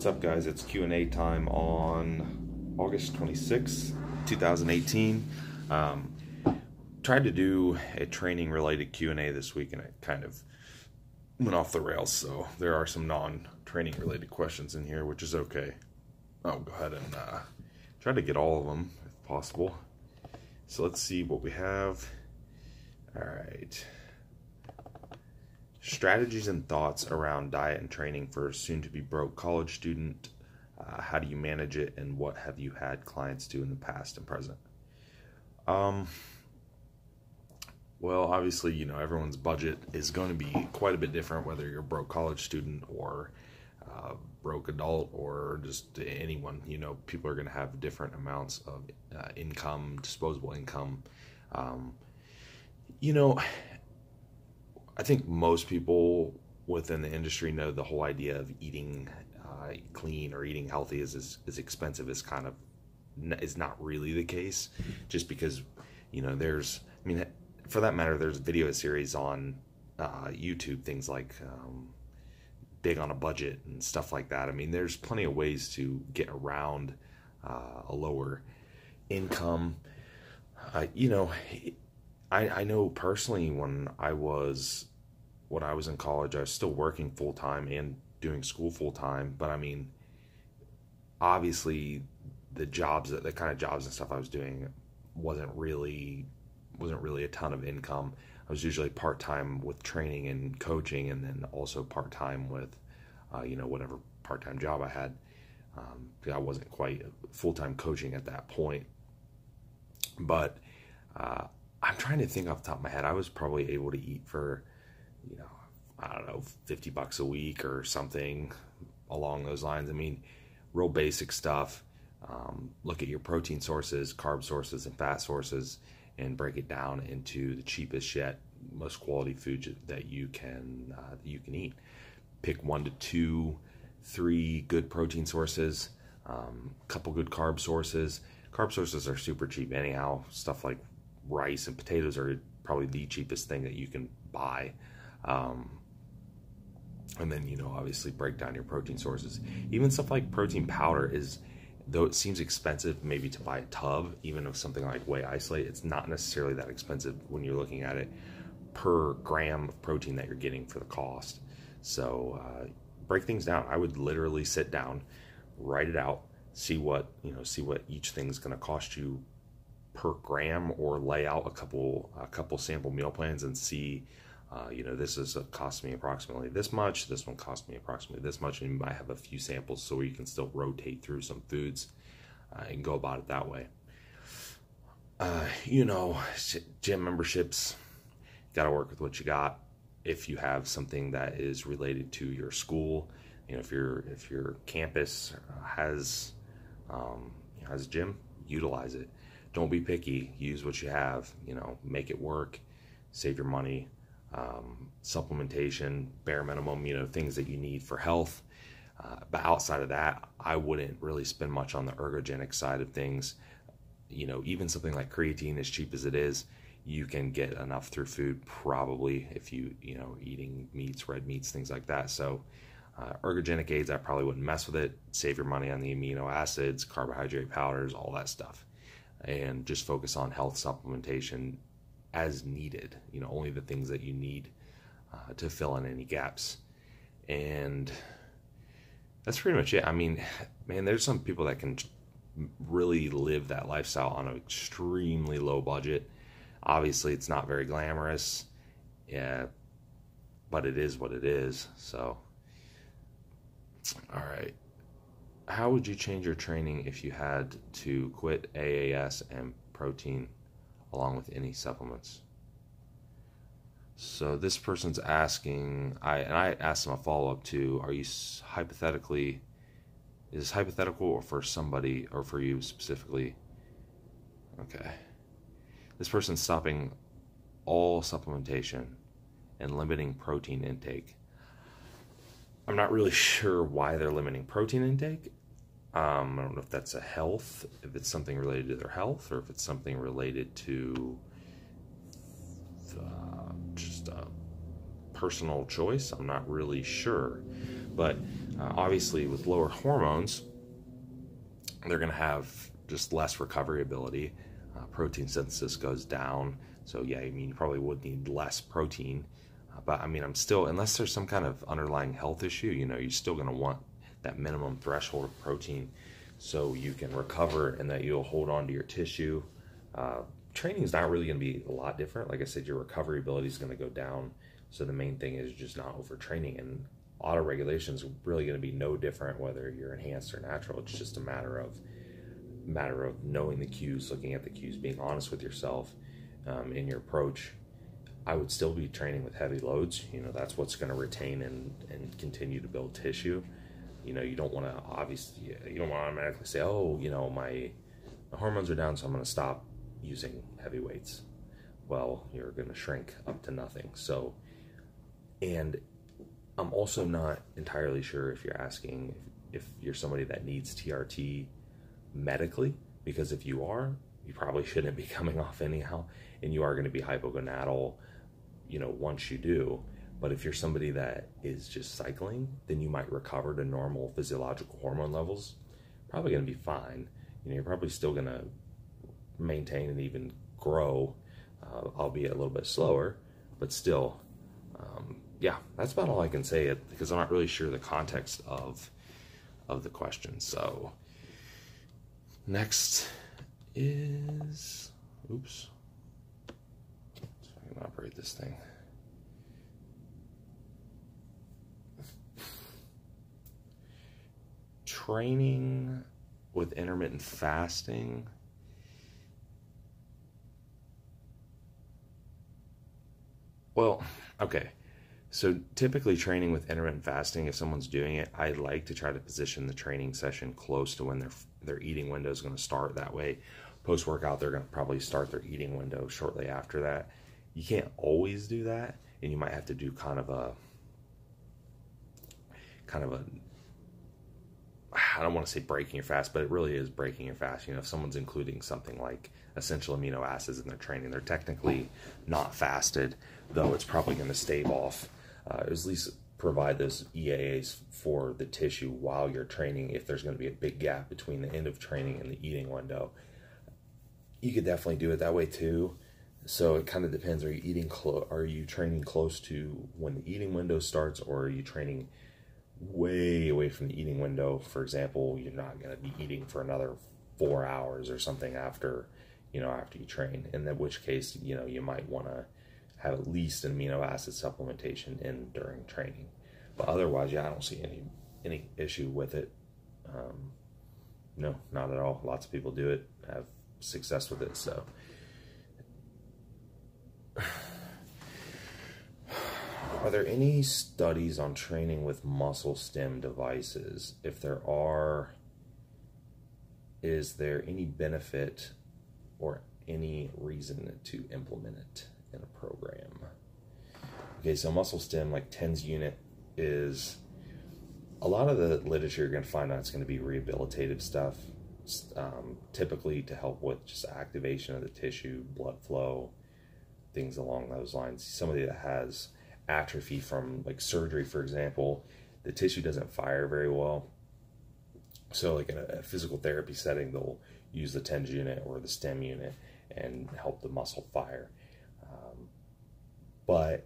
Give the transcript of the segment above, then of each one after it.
What's up, guys? It's Q&A time on August 26th, 2018. Tried to do a training-related Q&A this week, and it kind of went off the rails, so there are some non-training related questions in here, which is okay. I'll go ahead and try to get all of them if possible. So let's see what we have. All right. Strategies and thoughts around diet and training for a soon-to-be broke college student. How do you manage it, and what have you had clients do in the past and present? Well, obviously, everyone's budget is going to be quite a bit different, whether you're a broke college student or broke adult or just anyone. People are going to have different amounts of income, disposable income. I think most people within the industry know the whole idea of eating clean or eating healthy is expensive is not really the case, just because for that matter, there's video series on YouTube, things like Big on a Budget and stuff like that. There's plenty of ways to get around a lower income. I know personally when I was in college, I was still working full time and doing school full time. But obviously the kind of jobs and stuff I was doing wasn't really a ton of income. I was usually part time with training and coaching, and then also part time with whatever part time job I had. I wasn't quite full time coaching at that point, but I'm trying to think off the top of my head. I was probably able to eat for, $50 a week or something along those lines. Real basic stuff. Look at your protein sources, carb sources, and fat sources, and break it down into the cheapest yet most quality foods that you can eat. Pick 1 to 2, 3 good protein sources, couple good carb sources. Carb sources are super cheap anyhow. Stuff like rice and potatoes are probably the cheapest thing that you can buy. And then, obviously break down your protein sources. Even stuff like protein powder though it seems expensive maybe to buy a tub, even of something like whey isolate, it's not necessarily that expensive when you're looking at it per gram of protein that you're getting for the cost. So break things down. I would literally sit down, write it out, see what each thing's going to cost you per gram, or lay out a couple sample meal plans and see, this is cost me approximately this much, this one cost me approximately this much, and you might have a few samples so you can still rotate through some foods and go about it that way. Gym memberships, you got to work with what you got. If you have something that is related to your school, if your campus has a gym, utilize it. Don't be picky. Use what you have. Make it work. Save your money. Supplementation, bare minimum. Things that you need for health. But outside of that, I wouldn't really spend much on the ergogenic side of things. Even something like creatine, as cheap as it is, you can get enough through food probably if eating meats, red meats, things like that. So ergogenic aids, I probably wouldn't mess with it. Save your money on the amino acids, carbohydrate powders, all that stuff. And just focus on health supplementation as needed. Only the things that you need to fill in any gaps. And that's pretty much it. Man, there's some people that can really live that lifestyle on an extremely low budget. Obviously, it's not very glamorous, but it is what it is. So, all right. How would you change your training if you had to quit AAS and protein along with any supplements? So this person's asking, I asked them a follow-up too, is this hypothetical or for somebody or for you specifically? Okay. This person's stopping all supplementation and limiting protein intake. I'm not really sure why they're limiting protein intake. I don't know if that's if it's something related to their health, or if it's something related to just a personal choice. I'm not really sure. But Obviously, with lower hormones, they're going to have just less recovery ability. Protein synthesis goes down. So yeah, I mean, you probably would need less protein. But I mean, I'm still, unless there's some kind of underlying health issue, you know, you're still going to want that minimum threshold of protein so you can recover and that you'll hold on to your tissue. Training is not really going to be a lot different. Like I said, your recovery ability is going to go down. So the main thing is just not overtraining. And auto regulation is really going to be no different whether you're enhanced or natural. It's just a matter of knowing the cues, looking at the cues, being honest with yourself in your approach. I would still be training with heavy loads. You know, that's what's going to retain and continue to build tissue. You know, you don't want to automatically say, oh, you know, my hormones are down, so I'm going to stop using heavy weights. Well, you're going to shrink up to nothing. So, and I'm also not entirely sure if you're asking if you're somebody that needs TRT medically, because if you are, you probably shouldn't be coming off anyhow, and you are going to be hypogonadal, you know, once you do. But if you're somebody that is just cycling, then you might recover to normal physiological hormone levels. Probably going to be fine. You know, you're probably still going to maintain and even grow, albeit a little bit slower, but still, yeah, that's about all I can say, because I'm not really sure the context of the question. So next is, oops, so I can operate this thing. Training with intermittent fasting. Well, okay. So typically training with intermittent fasting, if someone's doing it, I like to try to position the training session close to when their eating window is going to start. That way, post-workout, they're going to probably start their eating window shortly after that. You can't always do that, and you might have to do kind of a, I don't want to say breaking your fast, but it really is breaking your fast. You know, if someone's including something like essential amino acids in their training, they're technically not fasted, though it's probably going to stave off, at least provide those EAAs for the tissue while you're training, if there's going to be a big gap between the end of training and the eating window. You could definitely do it that way too. So it kind of depends. Are you training close to when the eating window starts, or are you training way away from the eating window? For example, you're not going to be eating for another 4 hours or something after you train, in which case, you know, you might want to have at least an amino acid supplementation in during training. But otherwise, yeah, I don't see any issue with it. No, not at all. Lots of people do it, have success with it. So are there any studies on training with muscle stim devices? If there are, is there any benefit or any reason to implement it in a program? Okay, so muscle stim, like TENS unit, is a lot of the literature you're going to find out it's going to be rehabilitative stuff, typically to help with just activation of the tissue, blood flow, things along those lines. Somebody that has atrophy from like surgery, for example, the tissue doesn't fire very well. So like in a physical therapy setting, they'll use the TENS unit or the stim unit and help the muscle fire. But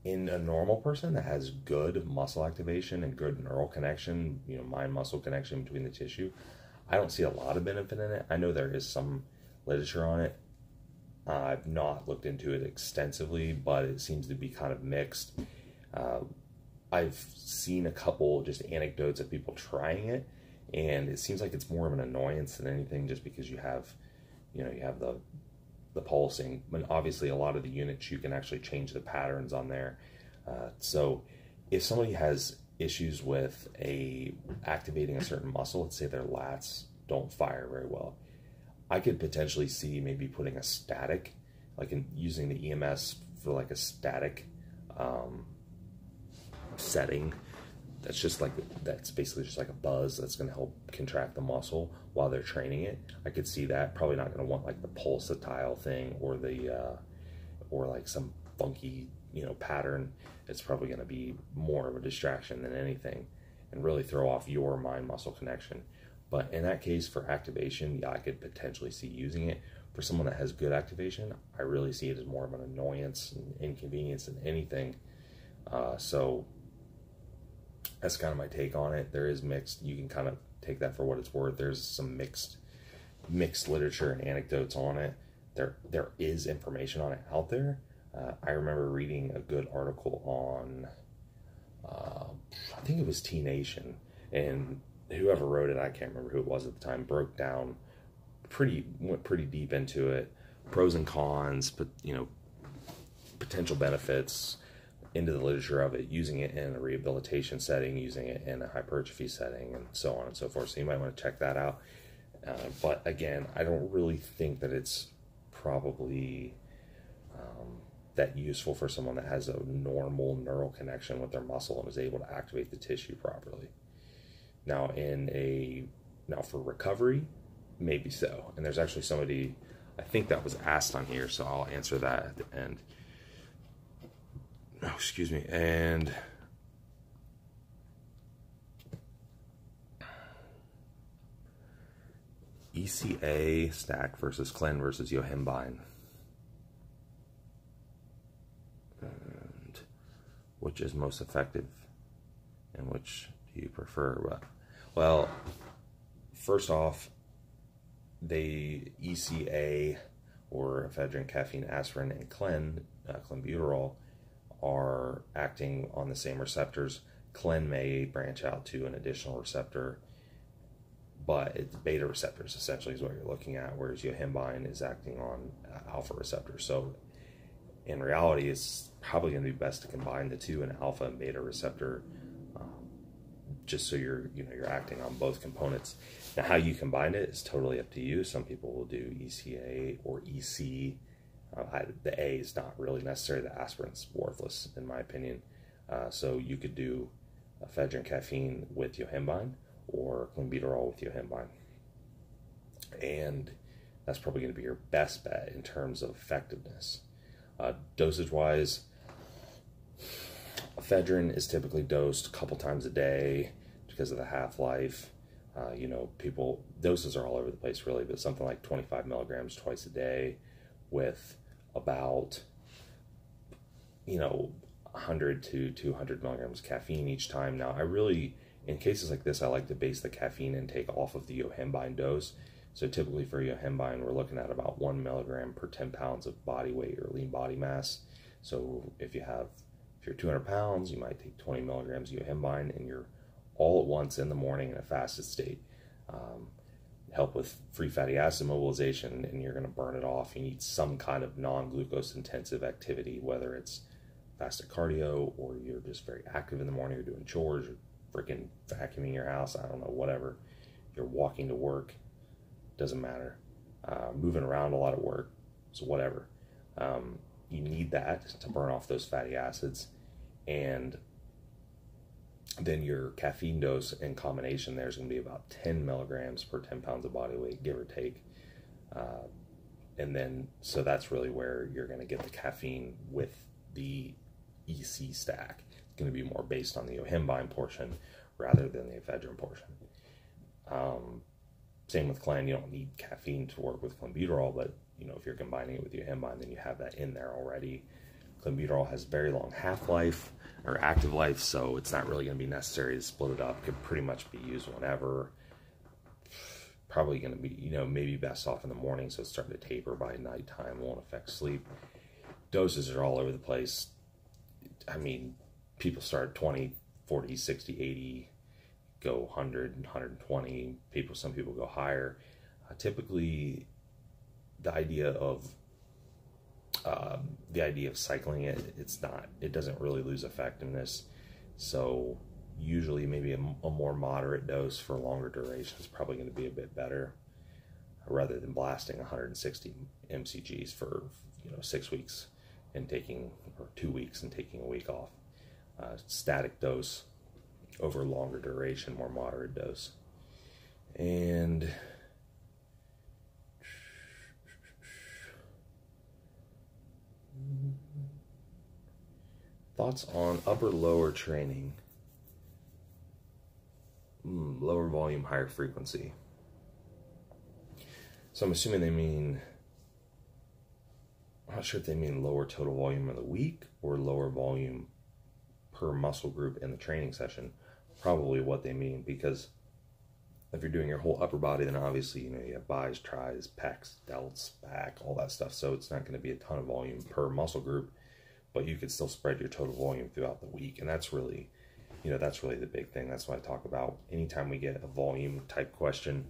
in a normal person that has good muscle activation and good neural connection, you know, mind-muscle connection between the tissue, I don't see a lot of benefit in it. I know there is some literature on it. I've not looked into it extensively, but it seems to be kind of mixed. I've seen a couple just anecdotes of people trying it, and it seems like it's more of an annoyance than anything, just because you have the pulsing. But obviously a lot of the units you can actually change the patterns on there. So if somebody has issues with activating a certain muscle, let's say their lats don't fire very well, I could potentially see maybe putting a static, like using the EMS for like a static setting. That's basically just like a buzz that's going to help contract the muscle while they're training it. I could see that. Probably not going to want like the pulsatile thing or or like some funky, you know, pattern. It's probably going to be more of a distraction than anything. and really throw off your mind-muscle connection. But in that case, for activation, yeah, I could potentially see using it. For someone that has good activation, I really see it as more of an annoyance and inconvenience than anything. So that's kind of my take on it. There is mixed. You can kind of take that for what it's worth. There's some mixed literature and anecdotes on it. There is information on it out there. I remember reading a good article on, I think it was T Nation, and whoever wrote it, I can't remember who it was at the time, went pretty deep into it, pros and cons, but potential benefits, into the literature of it, using it in a rehabilitation setting, using it in a hypertrophy setting, and so on and so forth. So you might want to check that out. But again, I don't really think that it's probably that useful for someone that has a normal neural connection with their muscle and is able to activate the tissue properly. Now, for recovery, maybe so. And there's actually somebody, I think that was asked on here, so I'll answer that at the end. Oh, excuse me. And ECA stack versus Clen versus Yohimbine. And which is most effective and which do you prefer? Well, first off, the ECA, or ephedrine, caffeine, aspirin, and clenbuterol, are acting on the same receptors. Clen may branch out to an additional receptor, but it's beta receptors essentially is what you're looking at, whereas Yohimbine is acting on alpha receptors. So in reality, it's probably going to be best to combine the two, an alpha and beta receptor, just so you're acting on both components. Now, how you combine it is totally up to you. Some people will do ECA or EC. The A is not really necessary. The aspirin's worthless, in my opinion. So you could do ephedrine caffeine with Yohimbine or clenbuterol with Yohimbine. And that's probably going to be your best bet in terms of effectiveness. Dosage-wise, ephedrine is typically dosed a couple times a day because of the half-life. Doses are all over the place, really, but something like 25 milligrams twice a day with about 100 to 200 milligrams caffeine each time. Now, in cases like this, I like to base the caffeine intake off of the Yohimbine dose. So typically for Yohimbine, we're looking at about 1 milligram per 10 pounds of body weight or lean body mass. So if you're 200 pounds, you might take 20 milligrams of Yohimbine, and you're all at once in the morning in a fasted state. Help with free fatty acid mobilization, and you're going to burn it off. You need some kind of non-glucose intensive activity, whether it's fasted cardio or you're just very active in the morning, you're doing chores, you're freaking vacuuming your house, I don't know, whatever. You're walking to work, doesn't matter. Moving around a lot of work, so whatever. You need that to burn off those fatty acids, and then your caffeine dose in combination there is going to be about 10 milligrams per 10 pounds of body weight, give or take. And then, so that's really where you're going to get the caffeine with the EC stack. It's going to be more based on the Yohimbine portion rather than the ephedrine portion. Same with Clen. You don't need caffeine to work with clenbuterol, but if you're combining it with Yohimbine, then you have that in there already. Clenbuterol has very long half-life or active life, so it's not really going to be necessary to split it up. Could pretty much be used whenever. Probably going to be, maybe best off in the morning, so it's starting to taper by nighttime, won't affect sleep. Doses are all over the place. I mean, people start at 20, 40, 60, 80, go 100, 120. Some people go higher. Typically, the idea of cycling it doesn't really lose effectiveness. So usually maybe a more moderate dose for longer duration is probably going to be a bit better, rather than blasting 160 mcgs for 6 weeks and or 2 weeks and taking a week off. Static dose over longer duration, more moderate dose. And thoughts on upper lower training. Lower volume, higher frequency. So I'm assuming they mean, I'm not sure if they mean lower total volume of the week or lower volume per muscle group in the training session. Probably what they mean, because if you're doing your whole upper body, then obviously, you have buys, tries, pecs, delts, back, all that stuff. So it's not going to be a ton of volume per muscle group, but you could still spread your total volume throughout the week. And that's really, that's really the big thing. That's what I talk about. Anytime we get a volume type question,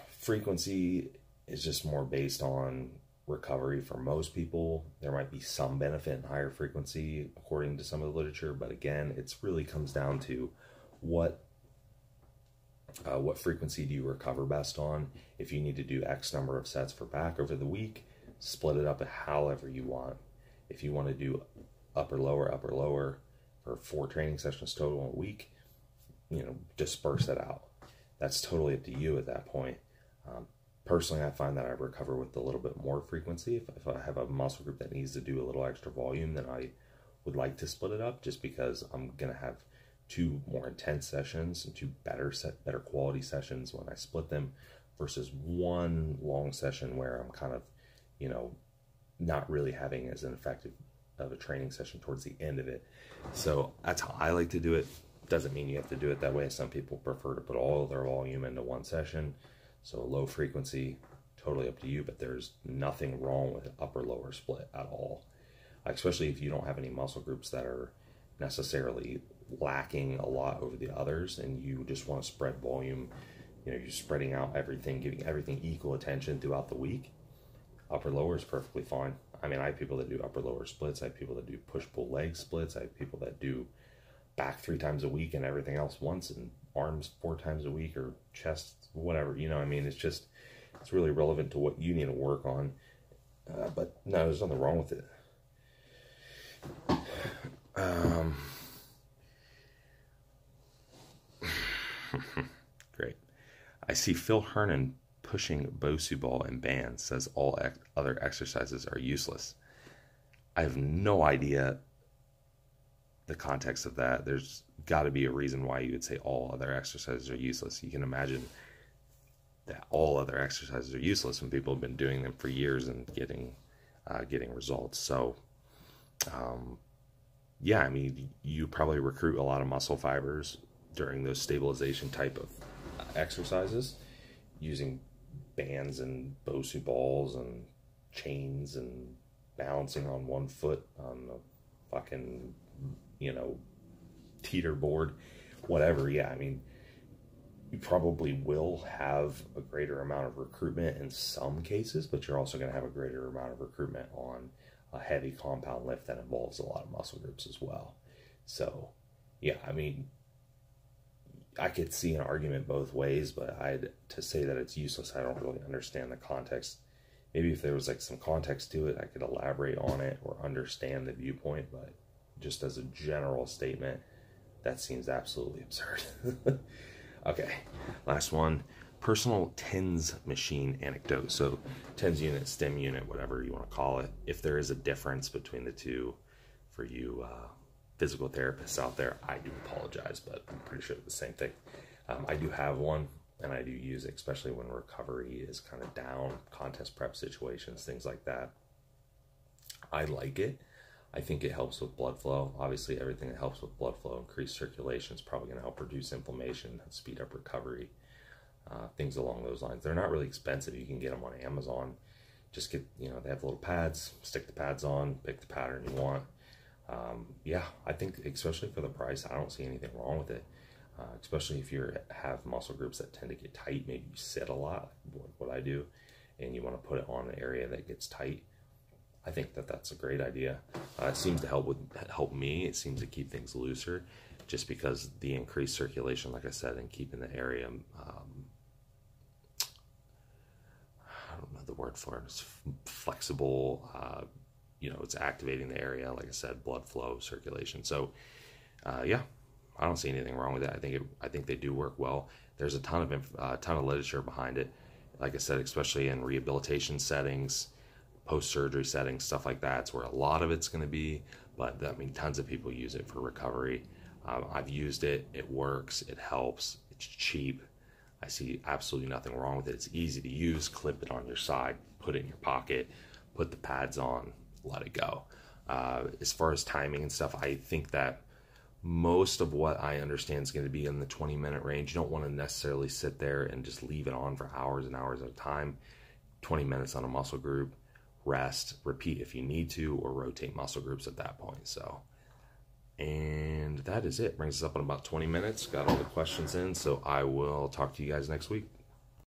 frequency is just more based on recovery for most people. There might be some benefit in higher frequency according to some of the literature, but again, it really comes down to what frequency do you recover best on. If you need to do X number of sets for back over the week, split it up however you want. If you want to do upper lower for 4 training sessions total in a week, disperse that out. That's totally up to you at that point. Personally, I find that I recover with a little bit more frequency. If I have a muscle group that needs to do a little extra volume, then I would like to split it up, just because I'm going to have 2 more intense sessions and 2 better quality sessions when I split them, versus 1 long session where I'm kind of, not really having as an effective of a training session towards the end of it. So that's how I like to do it. Doesn't mean you have to do it that way. Some people prefer to put all their volume into 1 session. So low frequency, totally up to you, but there's nothing wrong with an upper lower split at all. Especially if you don't have any muscle groups that are necessarily lacking a lot over the others, and you just want to spread volume, you're spreading out everything, giving everything equal attention throughout the week. Upper lower is perfectly fine. I mean, I have people that do upper lower splits. I have people that do push pull leg splits. I have people that do back 3 times a week and everything else once, and arms 4 times a week, or chest, whatever. It's really relevant to what you need to work on. But no, there's nothing wrong with it. Great. I see Phil Hernan pushing Bosu ball in bands, says all other exercises are useless. I have no idea the context of that. There's got to be a reason why you would say all other exercises are useless. You can imagine that all other exercises are useless when people have been doing them for years and getting results. So yeah, I mean, you probably recruit a lot of muscle fibers during those stabilization type of exercises using bands and Bosu balls and chains and balancing on 1 foot on the fucking, teeter board, whatever. Yeah, I mean, you probably will have a greater amount of recruitment in some cases, but you're also going to have a greater amount of recruitment on a heavy compound lift that involves a lot of muscle groups as well. So, yeah, I mean, I could see an argument both ways, but to say that it's useless, I don't really understand the context. Maybe if there was like some context to it, I could elaborate on it or understand the viewpoint, but just as a general statement, that seems absolutely absurd. Okay, last one. Personal TENS machine anecdote. So TENS unit, stim unit, whatever you want to call it. If there is a difference between the two for you physical therapists out there, I do apologize, but I'm pretty sure it's the same thing. I do have one, and I do use it, especially when recovery is kind of down, contest prep situations, things like that. I like it. I think it helps with blood flow. Obviously, everything that helps with blood flow, increased circulation, is probably going to help reduce inflammation and speed up recovery. Things along those lines. They're not really expensive. You can get them on Amazon. Just get, they have little pads, stick the pads on, pick the pattern you want. Yeah, I think especially for the price, I don't see anything wrong with it. Especially if you have muscle groups that tend to get tight, maybe you sit a lot, like what I do, and you want to put it on an area that gets tight. I think that that's a great idea. It seems to help me. It seems to keep things looser, just because the increased circulation, like I said, and keeping the area, I don't know the word for it, it's flexible. It's activating the area, like I said, blood flow, circulation. So, yeah, I don't see anything wrong with it. I think they do work well. There's a ton of literature behind it. Like I said, especially in rehabilitation settings, post-surgery settings, stuff like that. It's where a lot of it's going to be. But I mean, tons of people use it for recovery. I've used it. It works. It helps. It's cheap. I see absolutely nothing wrong with it. It's easy to use. Clip it on your side, put it in your pocket, put the pads on, let it go. As far as timing and stuff, I think that most of what I understand is going to be in the 20-minute range. You don't want to necessarily sit there and just leave it on for hours and hours at a time. 20 minutes on a muscle group, rest, repeat if you need to, or rotate muscle groups at that point. So, and that is it. Brings us up in about 20 minutes. Got all the questions in, so I will talk to you guys next week.